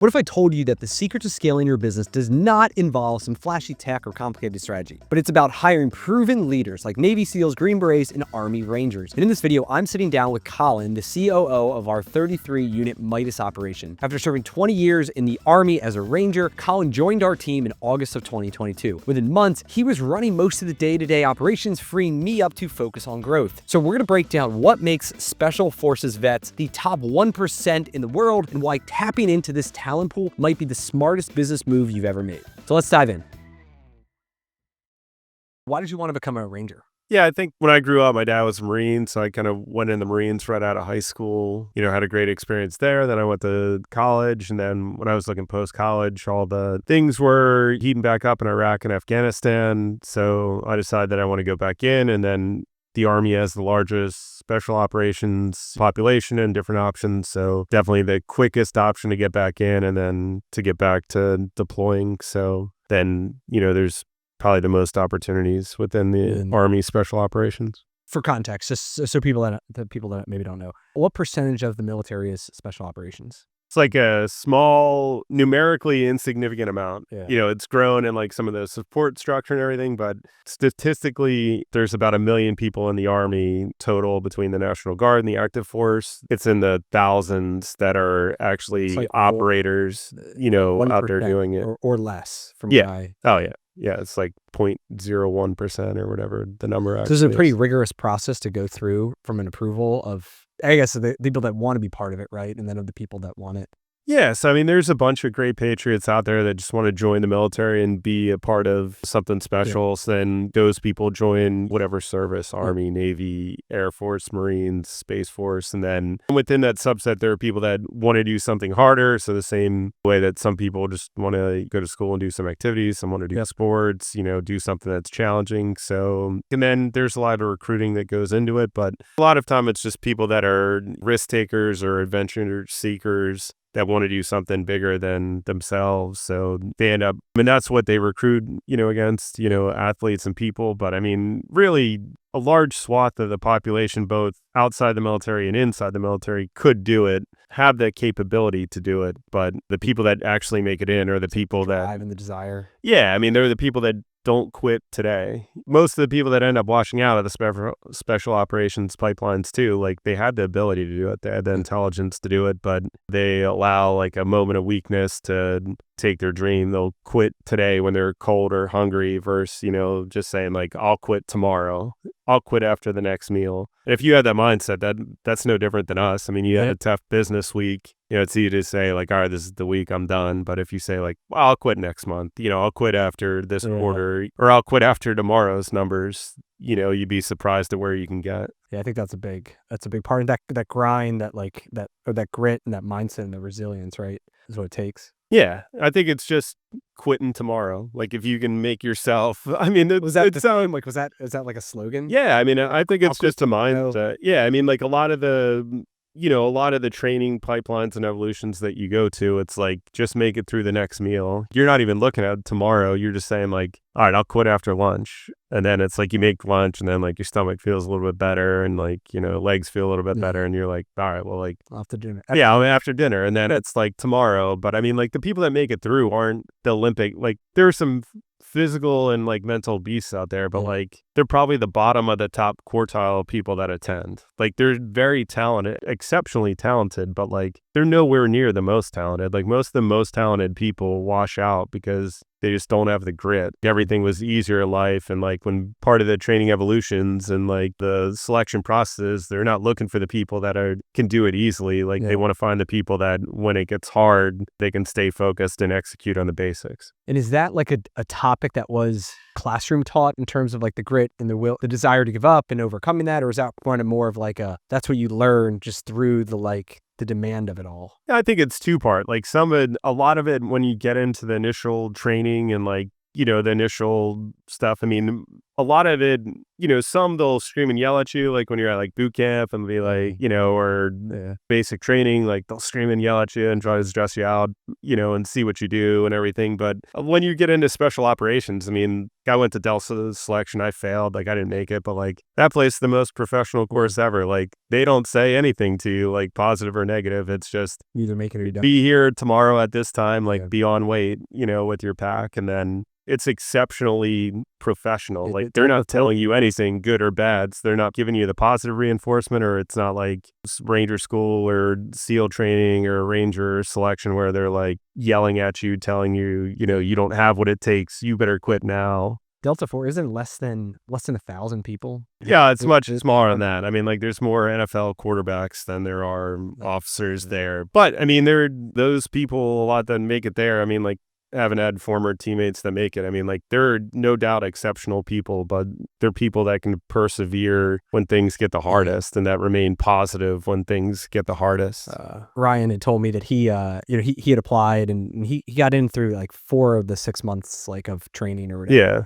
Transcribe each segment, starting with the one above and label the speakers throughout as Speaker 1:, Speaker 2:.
Speaker 1: What if I told you that the secret to scaling your business does not involve some flashy tech or complicated strategy, but it's about hiring proven leaders like Navy SEALs, Green Berets, and Army Rangers? And in this video, I'm sitting down with Collin, the COO of our 33-unit Midas operation. After serving 20 years in the Army as a Ranger, Collin joined our team in August of 2022. Within months, he was running most of the day-to-day operations, freeing me up to focus on growth. So we're gonna break down what makes Special Forces vets the top 1% in the world and why tapping into this talent pool might be the smartest business move you've ever made. So let's dive in. Why did you want to become a Ranger?
Speaker 2: Yeah, I think when I grew up, my dad was a Marine, so I kind of went in the Marines right out of high school, had a great experience there. Then I went to college, and then when I was looking post-college, all the things were heating back up in Iraq and Afghanistan, so I decided that I want to go back in, and then the Army has the largest special operations population and different options. So definitely the quickest option to get back in and then to get back to deploying. So then, there's probably the most opportunities within the Army special operations.
Speaker 1: For context, just so people that maybe don't know, what percentage of the military is special operations?
Speaker 2: It's like a small, numerically insignificant amount.
Speaker 1: Yeah.
Speaker 2: It's grown in like some of the support structure and everything, but statistically, there's about 1 million people in the Army total between the National Guard and the active force. It's in the thousands that are actually
Speaker 1: like
Speaker 2: operators, out there doing it.
Speaker 1: Or less from
Speaker 2: Oh, yeah. Yeah, it's like 0.01% or whatever the number actually
Speaker 1: So there's a pretty rigorous process to go through from an approval of, I guess, the people that want to be part of it, right? And then of the people that want it.
Speaker 2: Yes, I mean, there's a bunch of great patriots out there that just want to join the military and be a part of something special. So then those people join whatever service, Army, Navy, Air Force, Marines, Space Force. And then within that subset, there are people that want to do something harder. So the same way that some people just want to go to school and do some activities, some want to do sports, do something that's challenging. So, and then there's a lot of recruiting that goes into it. But a lot of time it's just people that are risk takers or adventure seekers that want to do something bigger than themselves. So they end up, that's what they recruit, against, athletes and people. But I mean, really a large swath of the population, both outside the military and inside the military, could do it, have the capability to do it. But the people that actually make it in are the people that
Speaker 1: drive and the desire.
Speaker 2: Yeah. I mean, they're the people that don't quit today. Most of the people that end up washing out of the special operations pipelines too, like they had the ability to do it. They had the intelligence to do it, but they allow like a moment of weakness to take their dream. They'll quit today when they're cold or hungry versus, just saying like, I'll quit tomorrow. I'll quit after the next meal. And if you had that mindset, that's no different than us. I mean, you had a tough business week. It's easy to say like, all right, this is the week, I'm done. But if you say like, well, I'll quit next month, I'll quit after this quarter, or I'll quit after tomorrow's numbers, you'd be surprised at where you can get.
Speaker 1: Yeah, I think that's a big part of that grind, that grit and that mindset and the resilience, right, is what it takes.
Speaker 2: Yeah, I think it's just quitting tomorrow. Like if you can make yourself, I mean,
Speaker 1: is that like a slogan?
Speaker 2: Yeah, I mean, I think it's just a mindset. Yeah, I mean, like a lot of the training pipelines and evolutions that you go to, it's like, just make it through the next meal. You're not even looking at tomorrow. You're just saying like, all right, I'll quit after lunch. And then it's like you make lunch and then like your stomach feels a little bit better and like, legs feel a little bit better. And you're like, all right, well, like
Speaker 1: after dinner.
Speaker 2: After dinner. And then it's like tomorrow. But I mean, like the people that make it through aren't the Olympic, like there are some physical and like mental beasts out there, but like they're probably the bottom of the top quartile people that attend. Like they're very talented, exceptionally talented, but like they're nowhere near the most talented. Like most of the most talented people wash out because they just don't have the grit. Everything was easier in life. And like when part of the training evolutions and like the selection processes, they're not looking for the people that can do it easily. Like they want to find the people that when it gets hard, they can stay focused and execute on the basics.
Speaker 1: And is that like a topic that was classroom taught in terms of like the grit and the will, the desire to give up and overcoming that? Or is that kind of more of like that's what you learn just through the demand of it all?
Speaker 2: Yeah, I think it's two-part. Like a lot of it when you get into the initial training and like, the initial stuff. I mean, a lot of it, some they'll scream and yell at you, like when you're at like boot camp and be like, or basic training, like they'll scream and yell at you and try to stress you out, and see what you do and everything. But when you get into special operations, I mean, I went to Delta selection. I failed. Like I didn't make it, but like that place is the most professional course ever. Like they don't say anything to you, like positive or negative. It's just
Speaker 1: You either make it or you don't.
Speaker 2: be here tomorrow at this time, like be on weight, with your pack. And then it's exceptionally professional. Like they're not telling you anything good or bad. So they're not giving you the positive reinforcement, or it's not like Ranger school or SEAL training or Ranger selection where they're like yelling at you, telling you, you don't have what it takes. You better quit now.
Speaker 1: Delta 4 isn't less than 1,000 people.
Speaker 2: Yeah, it's much smaller than that. I mean, like there's more NFL quarterbacks than there are officers there. But I mean, there are those people a lot that make it there. I mean, like haven't had former teammates that make it. I mean, like there are no doubt exceptional people, but they're people that can persevere when things get the hardest and that remain positive when things get the hardest.
Speaker 1: Ryan had told me that he had applied and he got in through like 4 of the 6 months like of training or whatever.
Speaker 2: Yeah.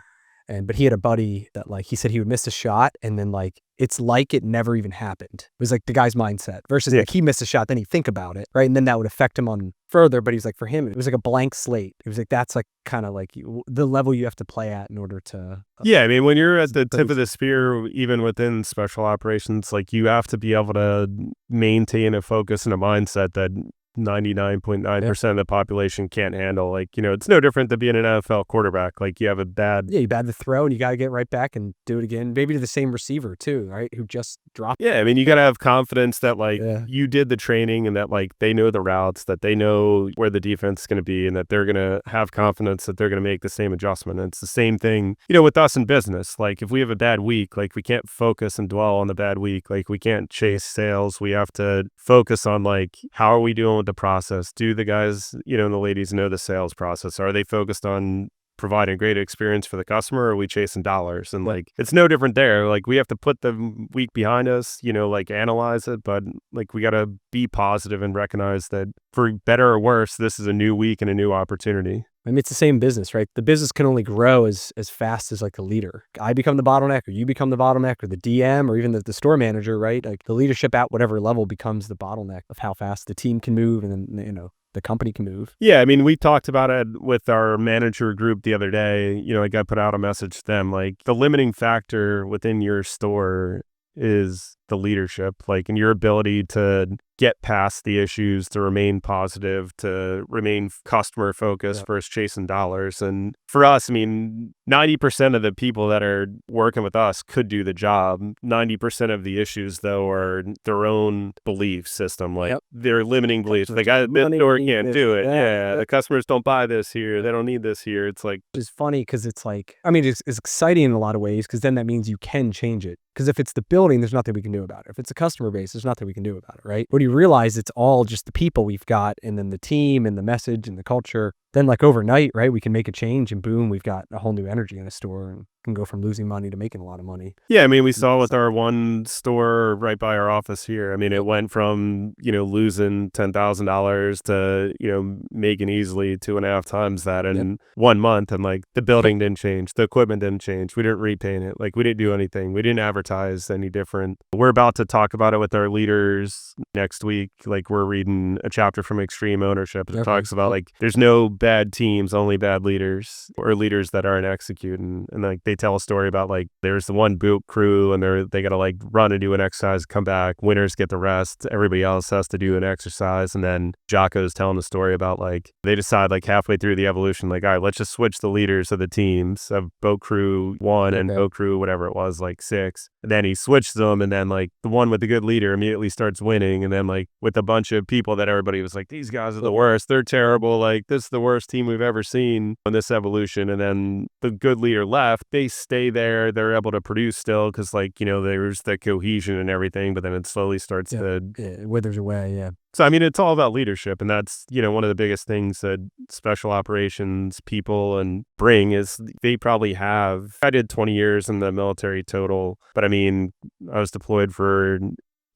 Speaker 1: But he had a buddy that like he said he would miss a shot and then like it's like it never even happened. It was like the guy's mindset versus like he missed a shot, then he'd think about it, right? And then that would affect him on further. But he's like, for him, it was like a blank slate. It was like that's like kind of like the level you have to play at in order to.
Speaker 2: Yeah, I mean, when you're at the tip of the spear, even within special operations, like you have to be able to maintain a focus and a mindset that 99.9% of the population can't handle. Like, it's no different than being an NFL quarterback. Like you have a bad...
Speaker 1: Yeah, you bad the throw and you got to get right back and do it again. Maybe to the same receiver too, right? Who just dropped.
Speaker 2: Yeah, I mean, you got to have confidence that like you did the training and that like they know the routes, that they know where the defense is going to be and that they're going to have confidence that they're going to make the same adjustment. And it's the same thing, with us in business. Like if we have a bad week, like we can't focus and dwell on the bad week. Like we can't chase sales. We have to focus on like, how are we doing with the process? Do the guys, and the ladies know the sales process? Are they focused on providing a great experience for the customer, or are we chasing dollars? And like it's no different there. Like we have to put the week behind us, like analyze it, but like we got to be positive and recognize that for better or worse, this is a new week and a new opportunity.
Speaker 1: I mean, it's the same business, right? The business can only grow as fast as like the leader. I become the bottleneck or you become the bottleneck or the DM or even the store manager, right? Like the leadership at whatever level becomes the bottleneck of how fast the team can move and then, the company can move.
Speaker 2: Yeah, I mean, we talked about it with our manager group the other day. Like I put out a message to them, like the limiting factor within your store is the leadership, like in your ability to get past the issues, to remain positive, to remain customer focused versus chasing dollars. And for us, I mean, 90% of the people that are working with us could do the job. 90% of the issues, though, are their own belief system, like their limiting beliefs. Like, this store can't do it. Yeah, the customers don't buy this here. They don't need this here. It's like...
Speaker 1: It's funny because it's like, I mean, it's exciting in a lot of ways because then that means you can change it. Because if it's the building, there's nothing we can do about it. If it's a customer base, there's nothing we can do about it, right? When you realize it's all just the people we've got and then the team and the message and the culture, then like overnight, right, we can make a change and boom, we've got a whole new energy in a store and can go from losing money to making a lot of money.
Speaker 2: Yeah, I mean, we saw with our one store right by our office here. I mean, it went from, losing $10,000 to, making easily 2.5 times that in 1 month. And like the building didn't change. The equipment didn't change. We didn't repaint it. Like we didn't do anything. We didn't advertise any different. We're about to talk about it with our leaders next week. Like we're reading a chapter from Extreme Ownership. It talks about like, there's no bad teams, only bad leaders or leaders that aren't executing. And like they tell a story about like there's the one boot crew and they got to like run and do an exercise, come back, winners get the rest, everybody else has to do an exercise. And then Jocko's telling the story about like they decide like halfway through the evolution, like, all right, let's just switch the leaders of the teams of boat crew 1 and boat crew whatever it was, like 6. And then he switched them, and then like the one with the good leader immediately starts winning. And then like with a bunch of people that everybody was like, these guys are the worst, they're terrible, like this is the worst team we've ever seen in this evolution. And then the good leader left, they stay there, they're able to produce still because like, there's the cohesion and everything, but then it slowly starts to
Speaker 1: it withers away.
Speaker 2: So, I mean, it's all about leadership, and that's, one of the biggest things that special operations people and bring is they probably have. I did 20 years in the military total, but I mean, I was deployed for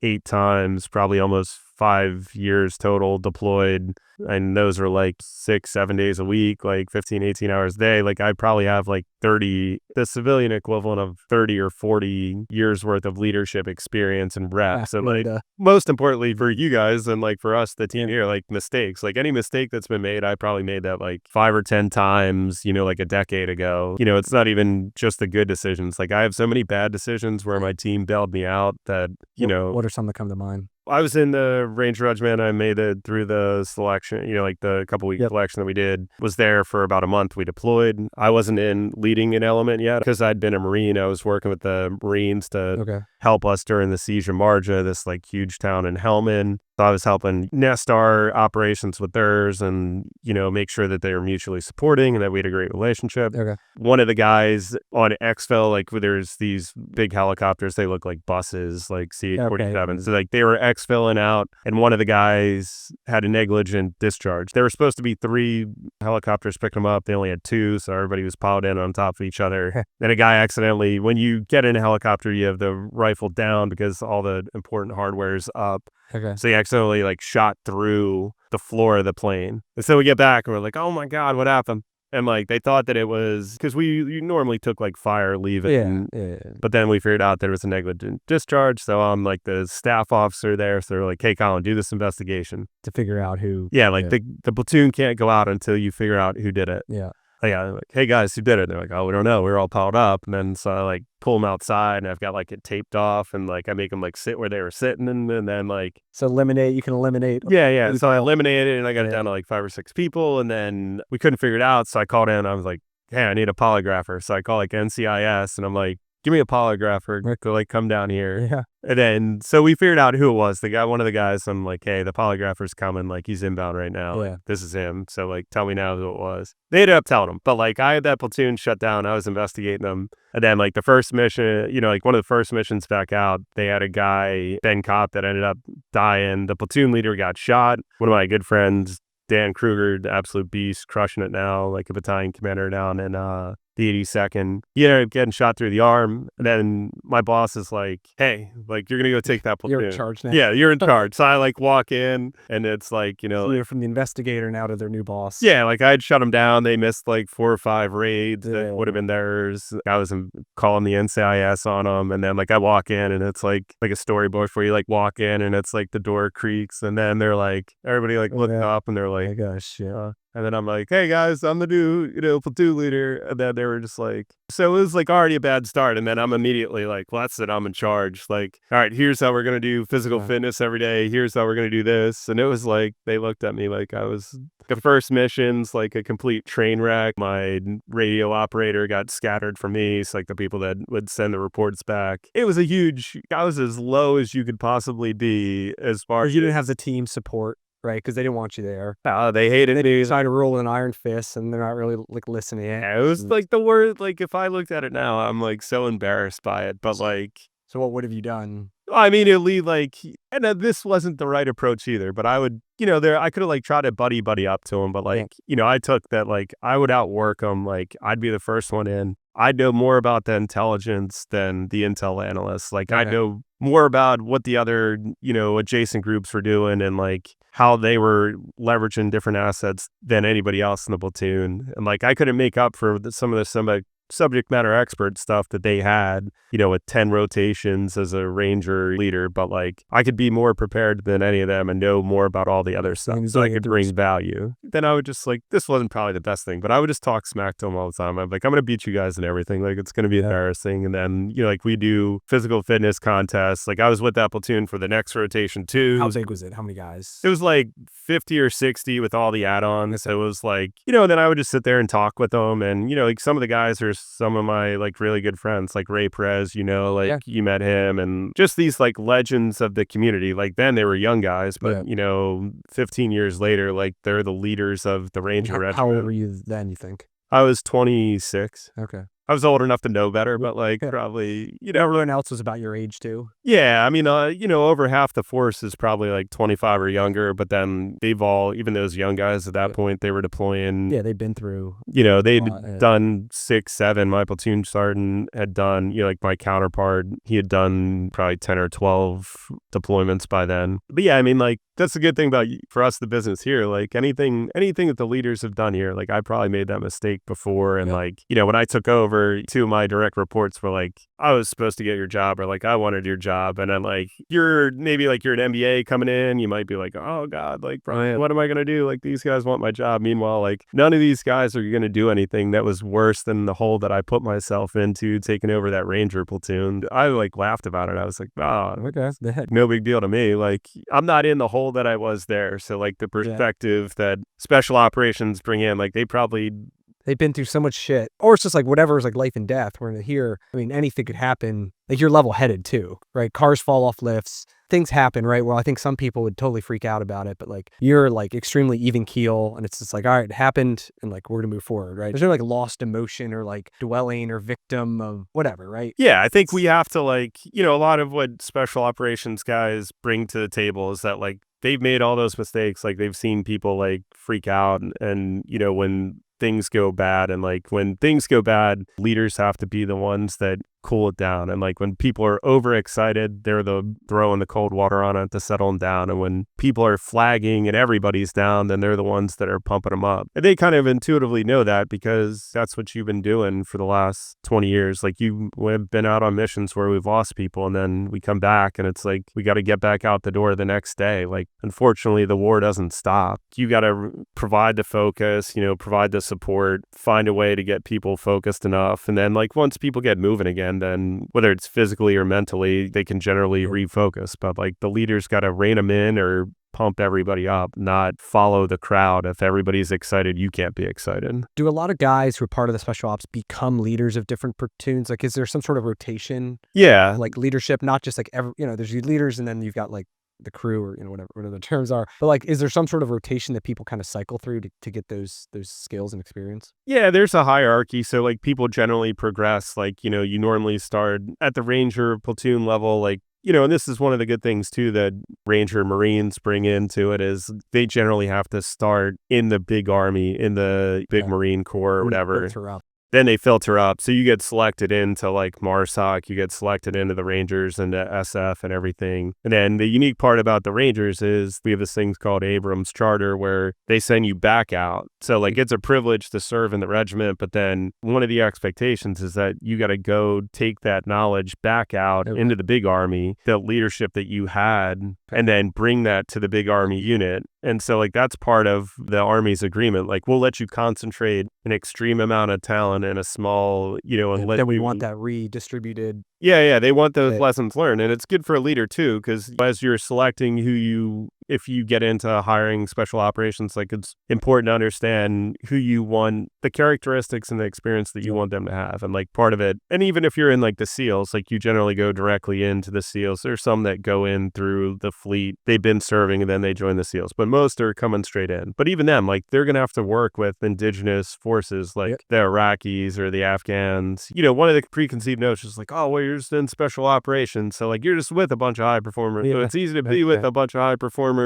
Speaker 2: 8 times, probably almost 5 years total deployed. And those are like 6-7 days a week, like 15, 18 hours a day. Like I'd probably have like 30, the civilian equivalent of 30 or 40 years worth of leadership experience and reps. And like most importantly for you guys and like for us, the team here, like mistakes, like any mistake that's been made, I probably made that like 5 or 10 times, like a decade ago. It's not even just the good decisions. Like I have so many bad decisions where my team bailed me out that,
Speaker 1: What are some that come to mind?
Speaker 2: I was in the Ranger Regiment. I made it through the selection, like the couple week selection that we did. Was there for about a month. We deployed. I wasn't in leading an element yet because I'd been a Marine. I was working with the Marines to help us during the siege of Marja, this like huge town in Helmand. So I was helping nest our operations with theirs and, make sure that they were mutually supporting and that we had a great relationship. One of the guys on exfil, like there's these big helicopters, they look like buses, like C-47. So like they were exfilling out and one of the guys had a negligent discharge. There were supposed to be 3 helicopters picking them up. They only had 2, so everybody was piled in on top of each other. Then a guy accidentally, when you get in a helicopter, you have the rifle down because all the important hardware is up. So he accidentally like shot through the floor of the plane. And so we get back and we're like, oh my God, what happened? And like they thought that it was because you normally took like fire leave it. But then we figured out there was a negligent discharge. So I'm like the staff officer there. So they're like, hey, Collin, do this investigation
Speaker 1: To figure out who.
Speaker 2: The platoon can't go out until you figure out who did it. Like, hey guys, who did it? They're like, oh, we don't know. We were all piled up. And then so I like pull them outside and I've got like it taped off and like I make them like sit where they were sitting and then like.
Speaker 1: So you can eliminate.
Speaker 2: Yeah. So I eliminated it and I got it down to like 5 or 6 people and then we couldn't figure it out. So I called in. I was like, hey, I need a polygrapher. So I call like NCIS and I'm like, give me a polygrapher to like come down here. And then, so we figured out who it was. One of the guys, I'm like, hey, the polygrapher's coming. Like, he's inbound right now. Like, this is him. So, like, tell me now who it was. They ended up telling him. But, like, I had that platoon shut down. I was investigating them. And then, like, the first mission, like, one of the first missions back out, they had a guy, Ben Kopp, that ended up dying. The platoon leader got shot. One of my good friends, Dan Kruger, the absolute beast, crushing it now, like a battalion commander down in the 82nd. He ended up getting shot through the arm. And then my boss is like, hey, like, you're going to go take that platoon.
Speaker 1: You're in charge now.
Speaker 2: Yeah, you're in charge. So I like walk in and it's like,
Speaker 1: So you're from the investigator now to their new boss.
Speaker 2: Yeah, like I'd shut them down. They missed like 4 or 5 raids that would have been theirs. I was calling the NCIS on them. And then like I walk in and it's like a storyboard where you like walk in and it's like the door creaks. And then they're like, everybody like looked up and they're like,
Speaker 1: oh my gosh,
Speaker 2: And then I'm like, hey guys, I'm the new, platoon leader. And then they were just like, so it was like already a bad start. And then I'm immediately like, well, that's it. I'm in charge. Like, all right, here's how we're going to do physical fitness every day. Here's how we're going to do this. And it was like, they looked at me like I was the first mission's like a complete train wreck. My radio operator got scattered from me. It's like the people that would send the reports back. I was as low as you could possibly be as far as
Speaker 1: you didn't have the team support. Right, because they didn't want you there.
Speaker 2: They hated me.
Speaker 1: They decided to roll an iron fist, and they're not really like listening.
Speaker 2: Yeah, it was like the word. Like if I looked at it now, I'm like so embarrassed by it. But like,
Speaker 1: so what would have you done?
Speaker 2: I immediately like, and this wasn't the right approach either. But I would, I could have like tried to buddy up to him. But like, I took that like I would outwork him. Like I'd be the first one in. I'd know more about the intelligence than the intel analysts. Like I know more about what the other, adjacent groups were doing and like how they were leveraging different assets than anybody else in the platoon. And like I couldn't make up for some of the subject matter expert stuff that they had, with 10 rotations as a ranger leader, but like I could be more prepared than any of them and know more about all the other stuff so I could bring value. Then I would just like, this wasn't probably the best thing, but I would just talk smack to them all the time. I'm like, I'm going to beat you guys and everything. Like it's going to be embarrassing. And then, like we do physical fitness contests. Like I was with that platoon for the next rotation too.
Speaker 1: How big was it? How many guys?
Speaker 2: It was like 50 or 60 with all the add-ons. So it was like, then I would just sit there and talk with them. And, like some of the guys are some of my like really good friends, like Ray Perez, you met him, and just these like legends of the community. Like then they were young guys, but 15 years later, like they're the leaders of the Ranger Regiment.
Speaker 1: How old were you then, you think?
Speaker 2: I was 26.
Speaker 1: Okay.
Speaker 2: I was old enough to know better, but like probably,
Speaker 1: everyone else was about your age too.
Speaker 2: Yeah. I mean, over half the force is probably like 25 or younger, but then they've all, even those young guys at that point, they were deploying.
Speaker 1: Yeah. They'd been through,
Speaker 2: they'd done 6, 7. My platoon sergeant had done, like my counterpart, he had done probably 10 or 12 deployments by then. But yeah, I mean, like that's the good thing about for us, the business here. Like anything that the leaders have done here, like I probably made that mistake before. And like, when I took over, two of my direct reports were like, I was supposed to get your job, or like I wanted your job. And then like you're an MBA coming in, you might be like, oh God, like what am I gonna do? Like these guys want my job. Meanwhile, like none of these guys are gonna do anything that was worse than the hole that I put myself into taking over that Ranger platoon. I like laughed about it. I was like, oh, okay, no big deal to me. Like I'm not in the hole that I was there. So like the perspective that special operations bring in, like
Speaker 1: they've been through so much shit, or it's just like whatever is like life and death. Where here, I mean, anything could happen. Like you're level headed too, right? Cars fall off lifts, things happen, right? Well, I think some people would totally freak out about it, but like you're like extremely even keel, and it's just like, all right, it happened, and like we're gonna move forward, right? There's no like lost emotion or like dwelling or victim of whatever, right?
Speaker 2: Yeah, I think we have to like, a lot of what special operations guys bring to the table is that like they've made all those mistakes. Like they've seen people like freak out and when things go bad, and like when things go bad, leaders have to be the ones that cool it down. And like when people are overexcited, they're the throwing the cold water on it to settle them down. And when people are flagging and everybody's down, then they're the ones that are pumping them up. And they kind of intuitively know that because that's what you've been doing for the last 20 years. Like we've been out on missions where we've lost people, and then we come back and it's like we got to get back out the door the next day. Like unfortunately the war doesn't stop. You got to provide the focus, provide the support, find a way to get people focused enough. And then like once people get moving again, then whether it's physically or mentally, they can generally refocus. But like the leaders got to rein them in or pump everybody up, not follow the crowd. If everybody's excited, you can't be excited.
Speaker 1: Do a lot of guys who are part of the special ops become leaders of different platoons? Like, is there some sort of rotation?
Speaker 2: Yeah.
Speaker 1: Like leadership, not just like there's these leaders and then you've got like the crew or whatever the terms are, but like is there some sort of rotation that people kind of cycle through to get those skills and experience?
Speaker 2: Yeah, there's a hierarchy. So like people generally progress. Like you normally start at the Ranger platoon level, like and this is one of the good things too that Ranger Marines bring into it is they generally have to start in the big army, in the big Marine Corps or whatever. Then they filter up. So you get selected into like MARSOC, you get selected into the Rangers and the SF and everything. And then the unique part about the Rangers is we have this thing called Abrams Charter where they send you back out. So like it's a privilege to serve in the regiment, but then one of the expectations is that you got to go take that knowledge back out into the big army, the leadership that you had, and then bring that to the big army unit. And so like that's part of the Army's agreement. Like we'll let you concentrate an extreme amount of talent in a small, and
Speaker 1: then we want that redistributed.
Speaker 2: Yeah, they want those lessons learned. And it's good for a leader too, because as you're selecting if you get into hiring special operations, like it's important to understand who you want, the characteristics and the experience that you want them to have. And like part of it, and even if you're in like the SEALs, like you generally go directly into the SEALs. There's some that go in through the fleet, they've been serving and then they join the SEALs, but most are coming straight in. But even them, like they're going to have to work with indigenous forces like the Iraqis or the Afghans. One of the preconceived notions is like, oh, well, you're just in special operations. So like you're just with a bunch of high performers. So it's easy to be with a bunch of high performers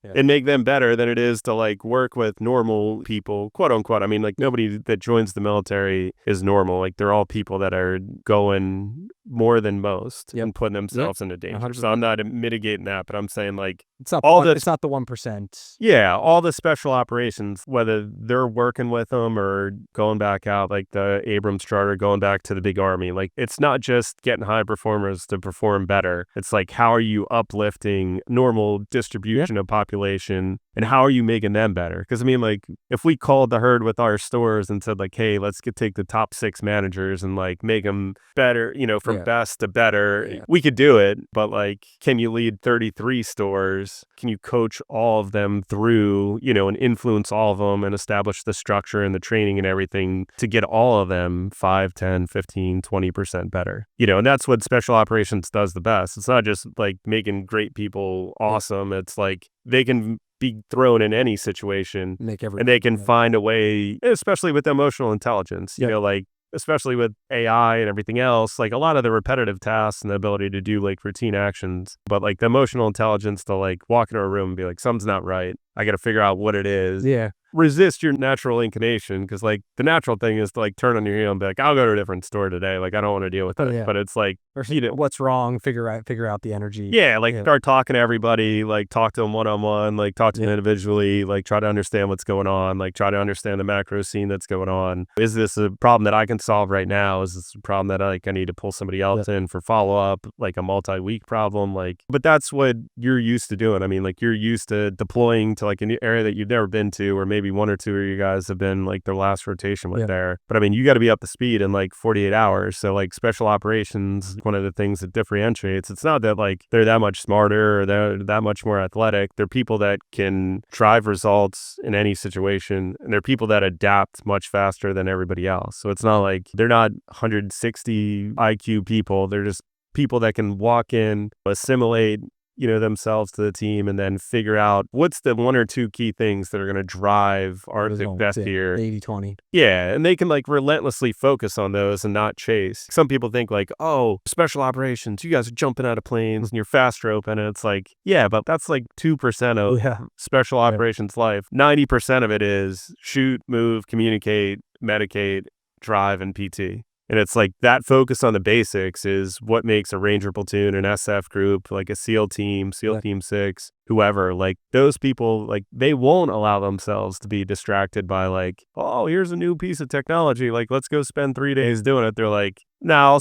Speaker 2: and make them better than it is to like work with normal people, quote unquote. I mean, like nobody that joins the military is normal. Like they're all people that are going more than most and putting themselves into danger. 100%. So I'm not mitigating that, but I'm saying like
Speaker 1: it's not it's not the 1%.
Speaker 2: Yeah, all the special operations, whether they're working with them or going back out, like the Abrams Charter, going back to the big army. Like it's not just getting high performers to perform better. It's like how are you uplifting normal distribution of population and how are you making them better? Because I mean, like if we called the herd with our stores and said like, hey, let's take the top 6 managers and like make them better, from best to better, we could do it. But like, can you lead 33 stores? Can you coach all of them through, and influence all of them and establish the structure and the training and everything to get all of them 5, 10, 15, 20% better? And that's what special operations does the best. It's not just like making great people awesome. It's like they can be thrown in any situation and they can find a way, especially with emotional intelligence, like especially with AI and everything else, like a lot of the repetitive tasks and the ability to do like routine actions, but like the emotional intelligence to like walk into a room and be like, something's not right. I got to figure out what it is.
Speaker 1: Yeah.
Speaker 2: Resist your natural inclination, because like the natural thing is to like turn on your heel and be like, I'll go to a different store today. Like I don't want to deal with
Speaker 1: Oh,
Speaker 2: it.
Speaker 1: yeah.
Speaker 2: But it's like,
Speaker 1: Or what's wrong, figure out the energy.
Speaker 2: yeah, like
Speaker 1: Yeah.
Speaker 2: start talking to everybody, like talk to them one-on-one, like talk to them individually, like try to understand what's going on, like try to understand the macro scene that's going on. Is this a problem that I can solve right now? Is this a problem that I need to pull somebody else in for follow-up, like a multi-week problem? Like, but that's what you're used to doing. I mean, like you're used to deploying to like an area that you've never been to, or maybe one or two of you guys have been like their last rotation with there. But I mean, you got to be up to speed in like 48 hours. So like special operations, one of the things that differentiates, it's not that like they're that much smarter or they're that much more athletic. They're people that can drive results in any situation, and they're people that adapt much faster than everybody else. So it's not like they're not 160 IQ people. They're just people that can walk in, assimilate, themselves to the team, and then figure out what's the one or two key things that are going to drive our success here.
Speaker 1: 80-20.
Speaker 2: Yeah, and they can like relentlessly focus on those and not chase. Some people think like, oh, special operations, you guys are jumping out of planes and you're fast roping, and it's like, yeah, but that's like 2% of special operations life. 90% of it is shoot, move, communicate, medicate, drive, and PT. And it's like that focus on the basics is what makes a Ranger platoon, an SF group, like a SEAL team, SEAL Team 6, whoever. Like those people, like they won't allow themselves to be distracted by like, oh, here's a new piece of technology. Like, let's go spend 3 days doing it. They're like, no,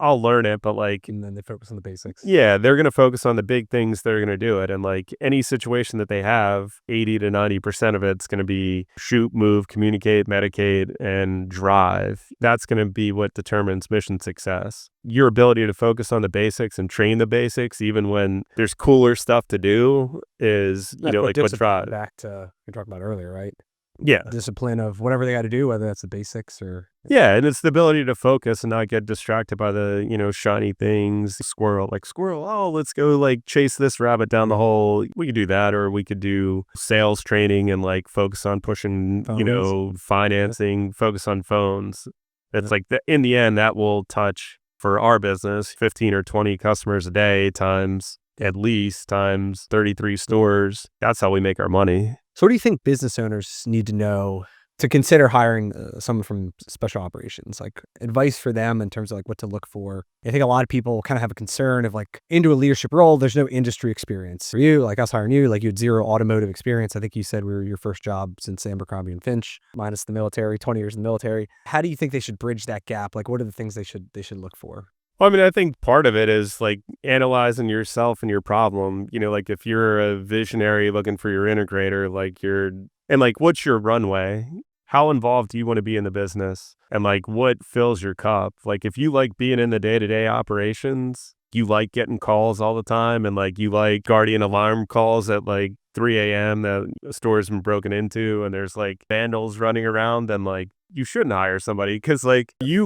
Speaker 2: I'll learn it, but like,
Speaker 1: And then they focus on the basics.
Speaker 2: yeah, they're going to focus on the big things that are going to do it. And like any situation that they have, 80 to 90% of it's going to be shoot, move, communicate, medicate, and drive. That's going to be what determines mission success. Your ability to focus on the basics and train the basics, even when there's cooler stuff to do, is, like what drives.
Speaker 1: Back to we talked about earlier, right?
Speaker 2: Yeah.
Speaker 1: Discipline of whatever they got to do, whether that's the basics or.
Speaker 2: Yeah, and it's the ability to focus and not get distracted by the, shiny things. Squirrel, oh, let's go like chase this rabbit down the hole. We could do that, or we could do sales training and like focus on pushing, financing, focus on phones. It's like in the end, that will touch for our business 15 or 20 customers a day times 33 stores. That's how we make our money.
Speaker 1: So what do you think business owners need to know to consider hiring someone from special operations? Like advice for them in terms of like what to look for. I think a lot of people kind of have a concern of like into a leadership role, there's no industry experience. For you, like us hiring you, like you had zero automotive experience. I think you said we were your first job since Abercrombie and Finch, minus the military, 20 years in the military. How do you think they should bridge that gap? Like what are the things they should look for?
Speaker 2: Well, I mean, I think part of it is like analyzing yourself and your problem. Like if you're a visionary looking for your integrator, and what's your runway? How involved do you want to be in the business? And like what fills your cup? Like if you like being in the day-to-day operations, you like getting calls all the time, and like you like guardian alarm calls at like 3 a.m. that a store's been broken into and there's like vandals running around, then like you shouldn't hire somebody, because like you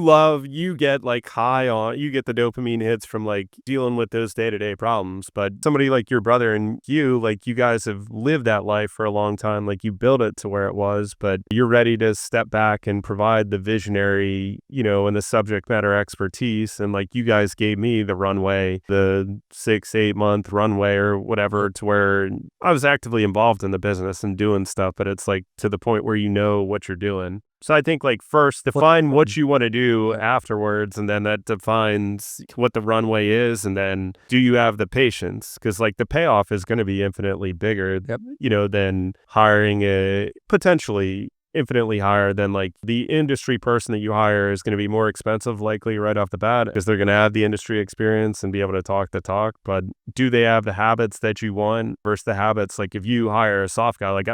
Speaker 2: get like you get the dopamine hits from like dealing with those day-to-day problems. But somebody like your brother and you, like you guys have lived that life for a long time, like you built it to where it was, but you're ready to step back and provide the visionary, and the subject matter expertise. And like you guys gave me the runway, the 6-8 month runway or whatever, to where I was actively involved in the business and doing stuff, but it's like to the point where you know what you're doing. So I think like first define what you want to do afterwards, and then that defines what the runway is, and then do you have the patience? Because like the payoff is going to be infinitely bigger, than hiring a potentially infinitely higher than like the industry person that you hire is going to be more expensive likely right off the bat, because they're going to have the industry experience and be able to talk the talk. But do they have the habits that you want versus the habits? Like if you hire a soft guy, like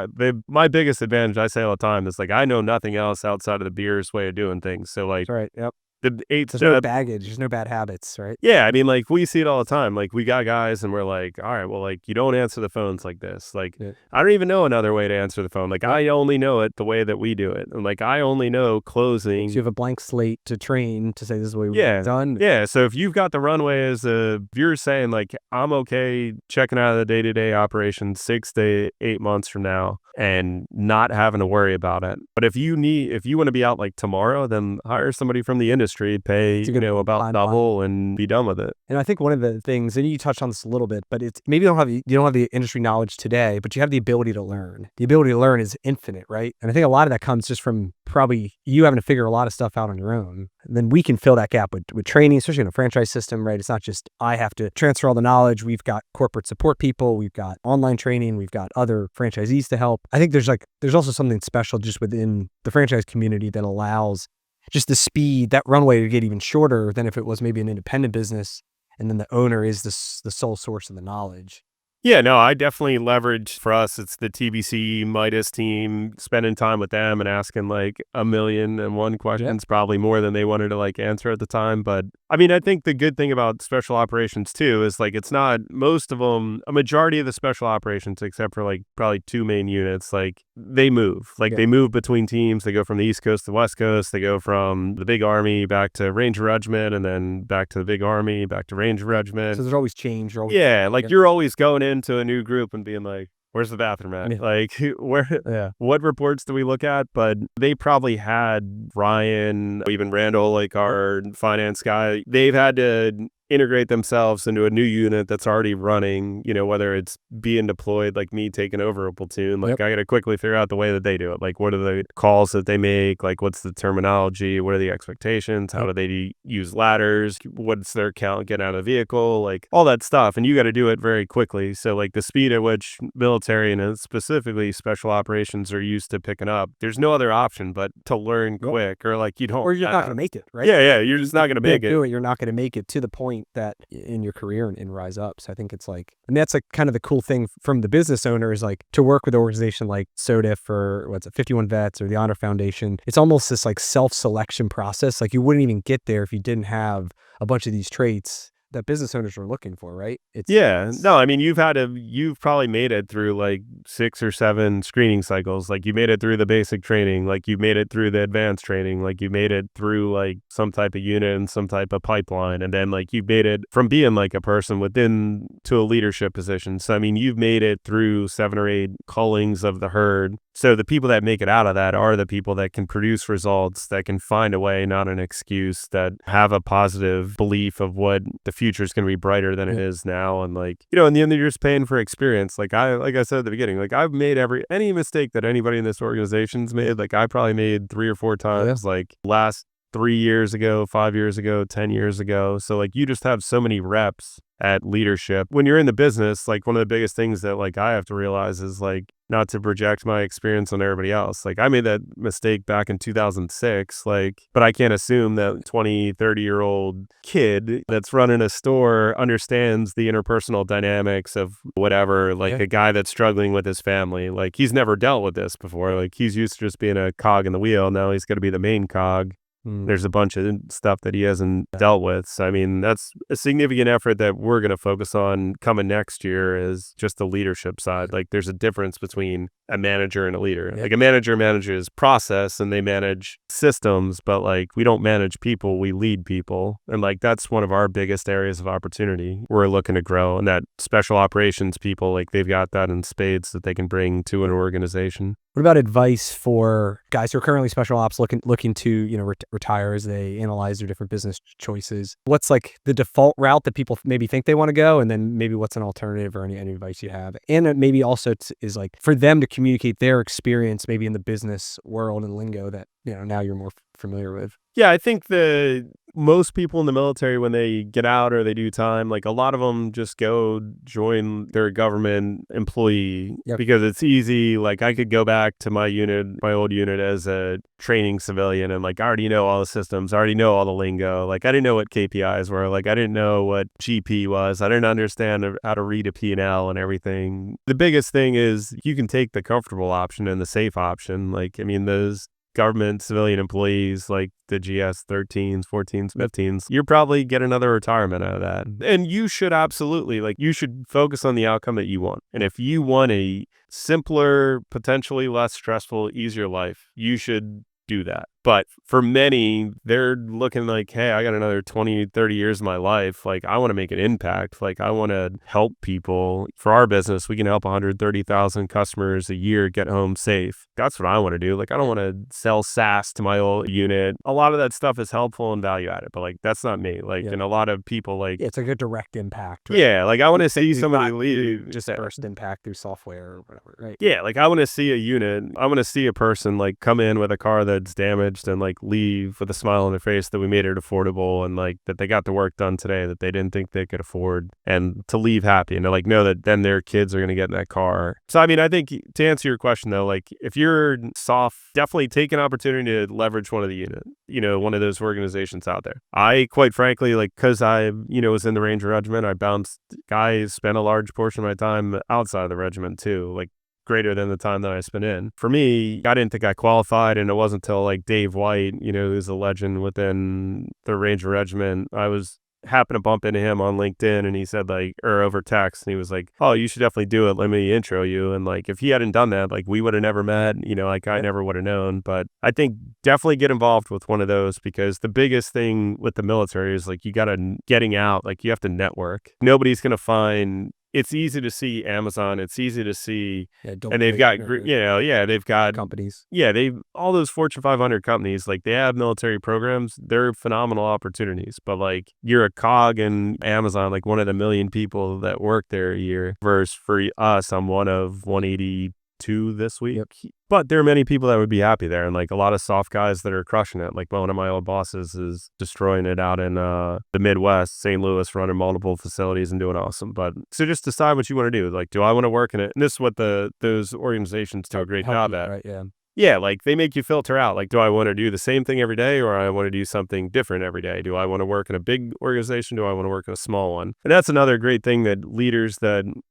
Speaker 2: my biggest advantage, I say all the time, is like I know nothing else outside of the beer's way of doing things. So like,
Speaker 1: that's right. Yep.
Speaker 2: There's
Speaker 1: no baggage. There's no bad habits, right?
Speaker 2: Yeah, I mean, like we see it all the time. Like we got guys, and we're like, all right, well, like you don't answer the phones like this. Like I don't even know another way to answer the phone. Like I only know it the way that we do it, and like I only know closing.
Speaker 1: So you have a blank slate to train to say this is the way we've done.
Speaker 2: Yeah. So if you've got the runway if you're saying like I'm okay checking out of the day-to-day operation 6 to 8 months from now and not having to worry about it. But if you want to be out like tomorrow, then hire somebody from the industry. industry, pay, about
Speaker 1: climb
Speaker 2: double and be done with it.
Speaker 1: And I think one of the things, and you touched on this a little bit, but it's maybe you don't have the industry knowledge today, but you have the ability to learn. The ability to learn is infinite, right? And I think a lot of that comes just from probably you having to figure a lot of stuff out on your own. And then we can fill that gap with training, especially in a franchise system, right? It's not just I have to transfer all the knowledge. We've got corporate support people, we've got online training, we've got other franchisees to help. I think there's also something special just within the franchise community that allows just the speed, that runway to get even shorter than if it was maybe an independent business and then the owner is the sole source of the knowledge.
Speaker 2: Yeah, no, I definitely leverage for us. It's the TBC Midas team, spending time with them and asking like 1,000,001 questions, probably more than they wanted to like answer at the time. But I mean, I think the good thing about special operations too is like it's not most of them, a majority of the special operations, except for like probably 2 main units, like they move. Like they move between teams. They go from the East Coast to the West Coast. They go from the big army back to Ranger Regiment and then back to the big army, back to Ranger Regiment.
Speaker 1: So there's always change.
Speaker 2: You're always going into a new group and being like, where's the bathroom at? Like, what reports do we look at? But they probably had Ryan, even Randall, like our finance guy, they've had to integrate themselves into a new unit that's already running, whether it's being deployed, like me taking over a platoon, like I got to quickly figure out the way that they do it. Like, what are the calls that they make? Like, what's the terminology? What are the expectations? How do they use ladders? What's their count getting out of the vehicle? Like all that stuff. And you got to do it very quickly. So like the speed at which military and specifically special operations are used to picking up, there's no other option but to learn quick or like you don't.
Speaker 1: Or you're not going to make it, right?
Speaker 2: Yeah. You're just not going to make it.
Speaker 1: You're not going to make it to the point that in your career and rise up. So I think it's like, and that's like kind of the cool thing from the business owner is like to work with an organization like SODIF or 51 Vets or the Honor Foundation. It's almost this like self-selection process. Like you wouldn't even get there if you didn't have a bunch of these traits that business owners are looking for, right?
Speaker 2: I mean, you've probably made it through like 6 or 7 screening cycles. Like you made it through the basic training, like you made it through the advanced training, like you made it through like some type of unit and some type of pipeline. And then like you made it from being like a person within to a leadership position. So, I mean, you've made it through 7 or 8 cullings of the herd. So the people that make it out of that are the people that can produce results, that can find a way, not an excuse, that have a positive belief of what the future is going to be brighter than it is now. And like, in the end, you're just paying for experience. Like I said at the beginning, like I've made any mistake that anybody in this organization's made. Like I probably made 3 or 4 times, like last 3 years ago, 5 years ago, 10 years ago. So like you just have so many reps at leadership. When you're in the business, like one of the biggest things that like I have to realize is like not to project my experience on everybody else. Like I made that mistake back in 2006, like, but I can't assume that 20, 30-year-old kid that's running a store understands the interpersonal dynamics of whatever, like a guy that's struggling with his family. Like he's never dealt with this before. Like he's used to just being a cog in the wheel. Now he's got to be the main cog. There's a bunch of stuff that he hasn't dealt with. So, I mean, that's a significant effort that we're going to focus on coming next year is just the leadership side. Like there's a difference between a manager and a leader. Like a manager manages process and they manage systems, but like we don't manage people, we lead people. And like that's one of our biggest areas of opportunity we're looking to grow. And that special operations people, like they've got that in spades that they can bring to an organization.
Speaker 1: What about advice for guys who are currently special ops looking to retire as they analyze their different business choices? What's like the default route that people maybe think they want to go, and then maybe what's an alternative or any advice you have? And maybe also is like for them to communicate their experience maybe in the business world and lingo that now you're more familiar with.
Speaker 2: Yeah, I think most people in the military, when they get out or they do time, like a lot of them just go join their government employee because it's easy. Like I could go back to my old unit as a training civilian and like I already know all the systems, I already know all the lingo. Like I didn't know what KPIs were. Like I didn't know what GP was. I didn't understand how to read a P&L and everything. The biggest thing is you can take the comfortable option and the safe option. Like, I mean, those government civilian employees like the GS 13s, 14s, 15s, you're probably get another retirement out of that. And you should absolutely, like, you should focus on the outcome that you want. And if you want a simpler, potentially less stressful, easier life, you should do that. But for many, they're looking like, hey, I got another 20, 30 years of my life. Like, I want to make an impact. Like, I want to help people. For our business, we can help 130,000 customers a year get home safe. That's what I want to do. Like, I don't want to sell SaaS to my old unit. A lot of that stuff is helpful and value added, but like, that's not me. Like, and a lot of people like,
Speaker 1: It's like a direct impact. Right?
Speaker 2: yeah, like I want to see somebody leave.
Speaker 1: Just first impact through software or whatever, right?
Speaker 2: Yeah, like I want to see a unit. I want to see a person like come in with a car that's damaged and like leave with a smile on their face that we made it affordable and like that they got the work done today that they didn't think they could afford and to leave happy and to like know that then their kids are going to get in that car. So, I mean, I think to answer your question though, like if you're soft, definitely take an opportunity to leverage one of the unit, one of those organizations out there. I quite frankly, like, cause I, was in the Ranger Regiment, I bounced guys, spent a large portion of my time outside of the regiment too, like greater than the time that I spent in. For me, I didn't think I qualified, and it wasn't until like Dave White, who's a legend within the Ranger Regiment, happened to bump into him on LinkedIn and he said or over text, and he was like, oh, you should definitely do it. Let me intro you. And like, if he hadn't done that, like we would have never met, I never would have known. But I think definitely get involved with one of those because the biggest thing with the military is like, getting out, like you have to network. Nobody's going to find. It's easy to see Amazon. It's easy to see, and they've got, they've got
Speaker 1: companies.
Speaker 2: Yeah, all those Fortune 500 companies, like they have military programs. They're phenomenal opportunities. But like you're a cog in Amazon, like one of the million people that work there a year. Versus for us, I'm one of 182 this week.
Speaker 1: Yep.
Speaker 2: But there are many people that would be happy there, and like a lot of soft guys that are crushing it. Like one of my old bosses is destroying it out in the Midwest, St. Louis, running multiple facilities and doing awesome. But so just decide what you want to do. Like, do I want to work in it? And this is what those organizations do a great job at.
Speaker 1: Right? Yeah.
Speaker 2: Yeah, like they make you filter out. Like, do I want to do the same thing every day or I want to do something different every day? Do I want to work in a big organization? Do I want to work in a small one? And that's another great thing that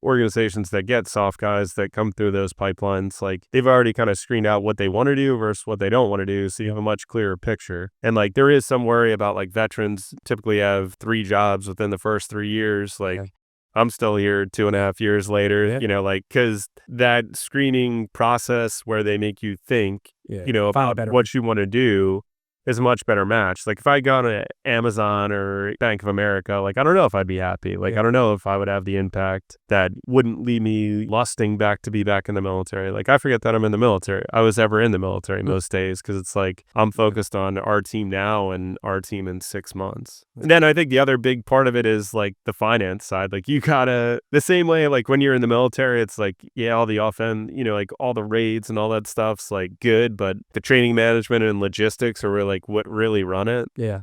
Speaker 2: organizations that get soft guys that come through those pipelines, like they've already kind of screened out what they want to do versus what they don't want to do. So you have a much clearer picture. And like there is some worry about like veterans typically have 3 jobs within the first 3 years. Like, I'm still here 2.5 years later, because that screening process where they make you think, about what you want to do is a much better match. Like if I got on Amazon or Bank of America, like I don't know if I'd be happy. Like I don't know if I would have the impact that wouldn't leave me lusting back to be back in the military. Like I forget that I'm in the military. I was ever in the military most days because it's like I'm focused on our team now and our team in 6 months. And then I think the other big part of it is like the finance side. Like you gotta, the same way like when you're in the military, it's like, all the offense, like all the raids and all that stuff's like good, but the training management and logistics are really like what really run it.
Speaker 1: Yeah.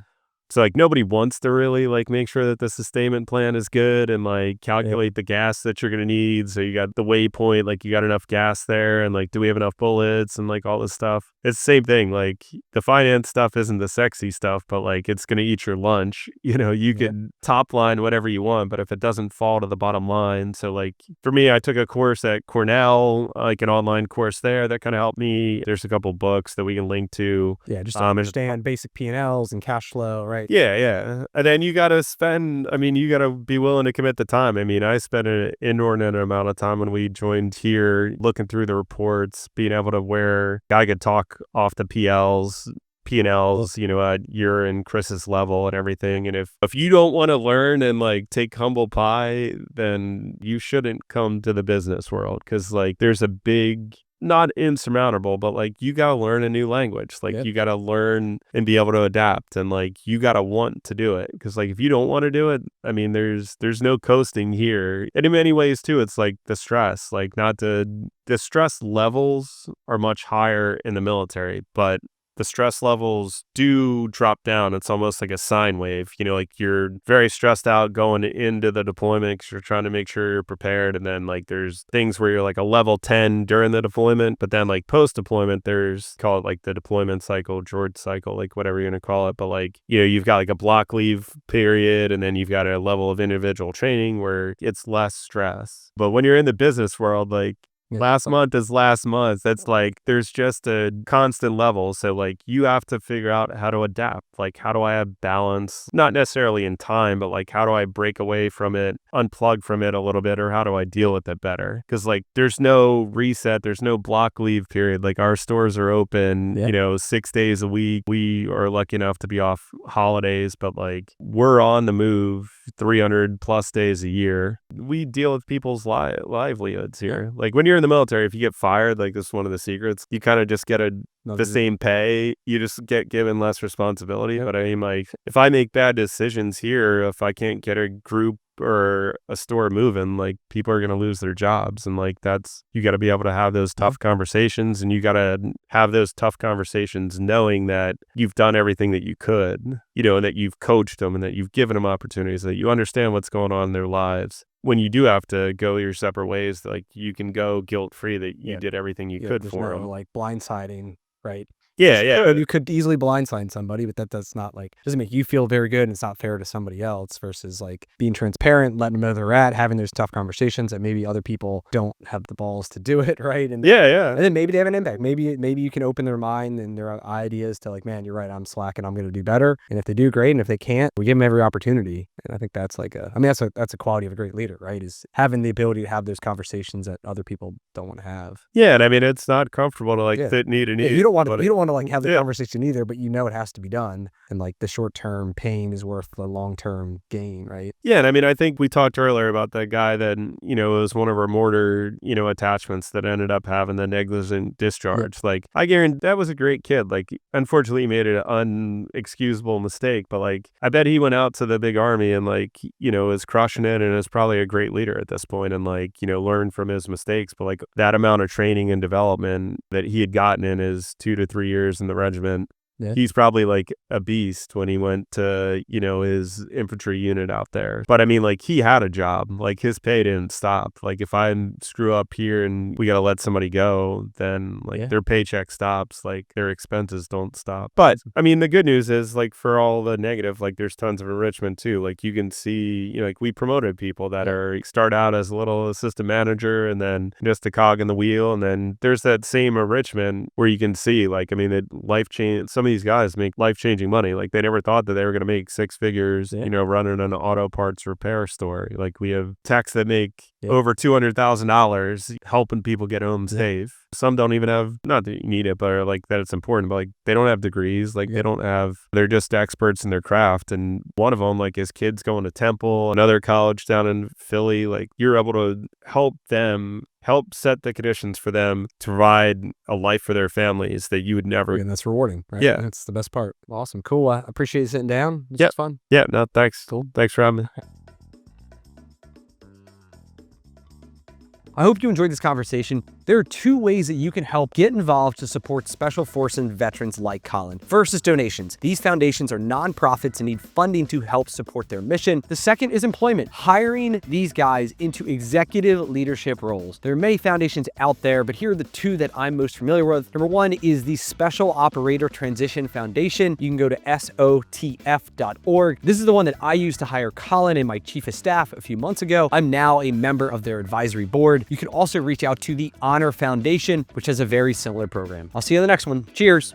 Speaker 2: So like nobody wants to really like make sure that the sustainment plan is good and like calculate the gas that you're going to need. So you got the waypoint, like you got enough gas there and like, do we have enough bullets and like all this stuff. It's the same thing. Like the finance stuff isn't the sexy stuff, but like it's going to eat your lunch. You can top line whatever you want, but if it doesn't fall to the bottom line. So like for me, I took a course at Cornell, like an online course there that kind of helped me. There's a couple books that we can link to.
Speaker 1: Yeah, just to understand basic P&Ls and cash flow, right?
Speaker 2: Yeah. And then you got to be willing to commit the time. I mean, I spent an inordinate amount of time when we joined here looking through the reports, being able to where I could talk off the P&Ls, at your and Chris's level and everything. And if you don't want to learn and like take humble pie, then you shouldn't come to the business world because like there's a big, not insurmountable, but like you got to learn a new language. Like you got to learn and be able to adapt and like you got to want to do it. Cause like if you don't want to do it, I mean, there's no coasting here. And in many ways too, it's like the stress, the stress levels are much higher in the military, but the stress levels do drop down. It's almost like a sine wave, like you're very stressed out going into the deployment because you're trying to make sure you're prepared. And then like there's things where you're like a level 10 during the deployment, but then like post deployment, there's call it like the deployment cycle, George cycle, like whatever you're going to call it. But like, you've got like a block leave period and then you've got a level of individual training where it's less stress. But when you're in the business world, like Last month is last month. That's like, there's just a constant level. So like, you have to figure out how to adapt. Like, how do I have balance? Not necessarily in time, but like, how do I break away from it, unplug from it a little bit, or how do I deal with it better? Because like, there's no reset, there's no block leave period. Like, our stores are open, 6 days a week. We are lucky enough to be off holidays, but like, we're on the move 300 plus days a year. We deal with people's livelihoods here. Like, when you're in the military, if you get fired, like, this is one of the secrets, you kind of just get the same pay. You just get given less responsibility. But I mean, like, if I make bad decisions here, if I can't get a group or a store moving, like, people are going to lose their jobs. And like, you got to be able to have those tough conversations, and you got to have those tough conversations knowing that you've done everything that you could, and that you've coached them and that you've given them opportunities, that you understand what's going on in their lives. When you do have to go your separate ways, like, you can go guilt-free that you did everything you could for them.
Speaker 1: Like blindsiding, right?
Speaker 2: Yeah.
Speaker 1: You could easily blindside somebody, but that's not like, doesn't make you feel very good, and it's not fair to somebody else, versus like being transparent, letting them know where they're at, having those tough conversations that maybe other people don't have the balls to do it, right? And and then maybe they have an impact. Maybe you can open their mind and their ideas to like, man, you're right, I'm slacking, I'm going to do better. And if they do, great. And if they can't, we give them every opportunity. And I think that's like that's a quality of a great leader, right? Is having the ability to have those conversations that other people don't want to have.
Speaker 2: Yeah, and I mean, it's not comfortable to like fit need.
Speaker 1: You don't want to like have the conversation either, but it has to be done, and like the short-term pain is worth the long-term gain, right?
Speaker 2: Yeah, and I mean, I think we talked earlier about that guy that was one of our mortar attachments that ended up having the negligent discharge. Like, I guarantee that was a great kid. Like, unfortunately, he made an unexcusable mistake, but like, I bet he went out to the big army and like is crushing it, and is probably a great leader at this point, and like learned from his mistakes. But like, that amount of training and development that he had gotten in his 2 to 3 years in the regiment, he's probably like a beast when he went to his infantry unit out there. But I mean, like, he had a job. Like, his pay didn't stop. Like, if I screw up here and we gotta let somebody go, then like their paycheck stops. Like, their expenses don't stop. But I mean, the good news is, like, for all the negative, like, there's tons of enrichment too. Like, you can see like, we promoted people that start out as a little assistant manager and then just a cog in the wheel, and then there's that same enrichment where you can see, like, I mean, it life change. Some of these guys make life-changing money. Like, they never thought that they were going to make 6 figures, running an auto parts repair store. Like, we have techs that make over $200,000 helping people get home safe. Some don't even have, not that you need it, but like, that it's important, but like, they don't have degrees. Like, they're just experts in their craft. And one of them, like, his kid's going to Temple, another college down in Philly. Like, you're able to help set the conditions for them to provide a life for their families that you would never.
Speaker 1: And that's rewarding, right?
Speaker 2: Yeah.
Speaker 1: That's the best part. Awesome. Cool. I appreciate you sitting down. This was fun.
Speaker 2: Yeah. No, thanks. Cool. Thanks for having me.
Speaker 1: I hope you enjoyed this conversation. There are 2 ways that you can help get involved to support Special Forces and veterans like Collin. First is donations. These foundations are nonprofits and need funding to help support their mission. The second is employment, hiring these guys into executive leadership roles. There are many foundations out there, but here are the 2 that I'm most familiar with. Number 1 is the Special Operator Transition Foundation. You can go to SOTF.org. This is the one that I used to hire Collin and my chief of staff a few months ago. I'm now a member of their advisory board. You can also reach out to the Honor Foundation, which has a very similar program. I'll see you in the next one. Cheers.